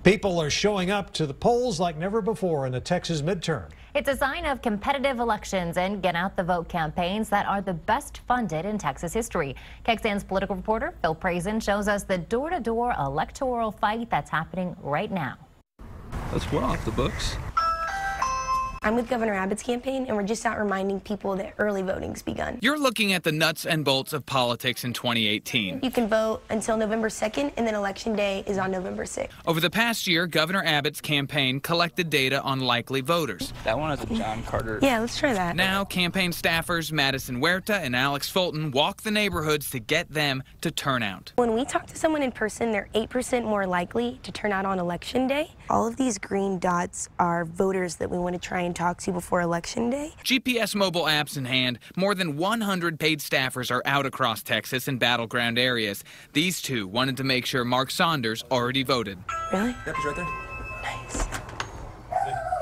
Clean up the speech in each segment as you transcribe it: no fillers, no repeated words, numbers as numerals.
People are showing up to the polls like never before in the Texas midterm. It's a sign of competitive elections and get out the vote campaigns that are the best funded in Texas history. KXAN's political reporter Phil Prazen shows us the door-to-door electoral fight that's happening right now. That's well off the books. I'm with Governor Abbott's campaign, and we're just out reminding people that early voting's begun. You're looking at the nuts and bolts of politics in 2018. You can vote until November 2nd, and then Election Day is on November 6th. Over the past year, Governor Abbott's campaign collected data on likely voters. That one has a John Carter. Yeah, let's try that. Now, campaign staffers Madison Huerta and Alex Fulton walk the neighborhoods to get them to turn out. When we talk to someone in person, they're 8% more likely to turn out on Election Day. All of these green dots are voters that we want to try and talk to before Election Day. GPS mobile apps in hand, more than 100 paid staffers are out across Texas in battleground areas. These two wanted to make sure Mark Saunders already voted. Really? Yep, he's right there. Nice.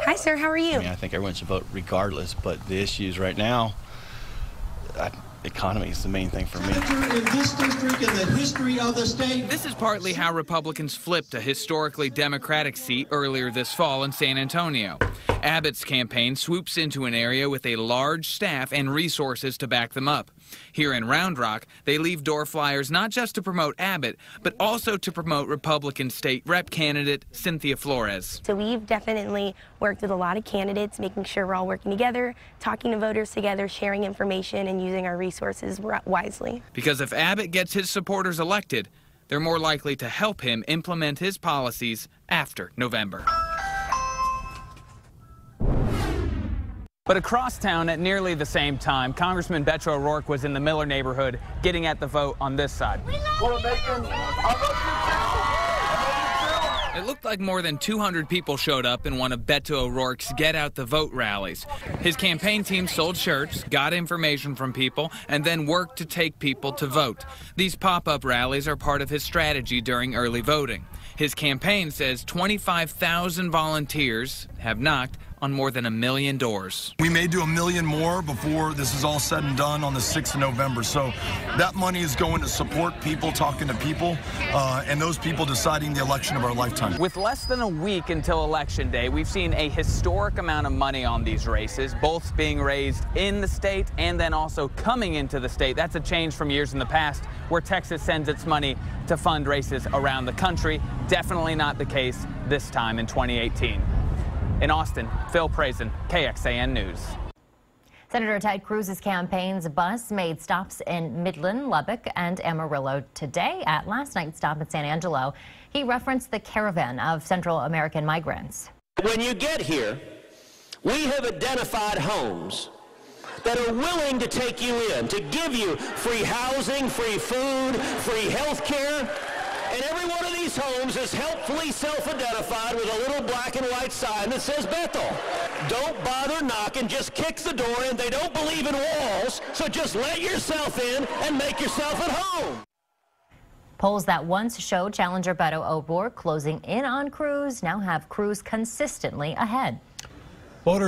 Hi, sir. How are you? I think everyone should vote regardless, but the issues right now, economy is the main thing for me. In this district, in the history of the state. This is partly how Republicans flipped a historically Democratic seat earlier this fall in San Antonio. Abbott's campaign swoops into an area with a large staff and resources to back them up. Here in Round Rock, they leave door flyers not just to promote Abbott, but also to promote Republican state rep candidate Cynthia Flores. So we've definitely worked with a lot of candidates, making sure we're all working together, talking to voters together, sharing information, and using our resources wisely. Because if Abbott gets his supporters elected, they're more likely to help him implement his policies after November. But across town at nearly the same time, Congressman Beto ORourke was in the Miller neighborhood getting at the vote on this side. It looked like more than 200 people showed up in one of Beto ORourke's Get Out the Vote rallies. His campaign team sold shirts, got information from people, and then worked to take people to vote. These pop-up rallies are part of his strategy during early voting. His campaign says 25,000 volunteers have knocked on more than 1 million doors. We may do 1 million more before this is all said and done on the 6th of November. So that money is going to support people, talking to people, and those people deciding the election of our lifetime. With less than a week until Election Day, we've seen a historic amount of money on these races, both being raised in the state and then also coming into the state. That's a change from years in the past where Texas sends its money to fund races around the country. Definitely not the case this time in 2018. In Austin, Phil Prazen, KXAN News. Senator Ted Cruz's campaign's bus made stops in Midland, Lubbock, and Amarillo today. At last night's stop in San Angelo, he referenced the caravan of Central American migrants. When you get here, we have identified homes that are willing to take you in, to give you free housing, free food, free health care. And every one of these homes is helpfully self-identified with a little black and white sign that says Bethel. Don't bother knocking, just kick the door in. They don't believe in walls, so just let yourself in and make yourself at home. Polls that once showed challenger Beto ORourke closing in on Cruz now have Cruz consistently ahead. Voters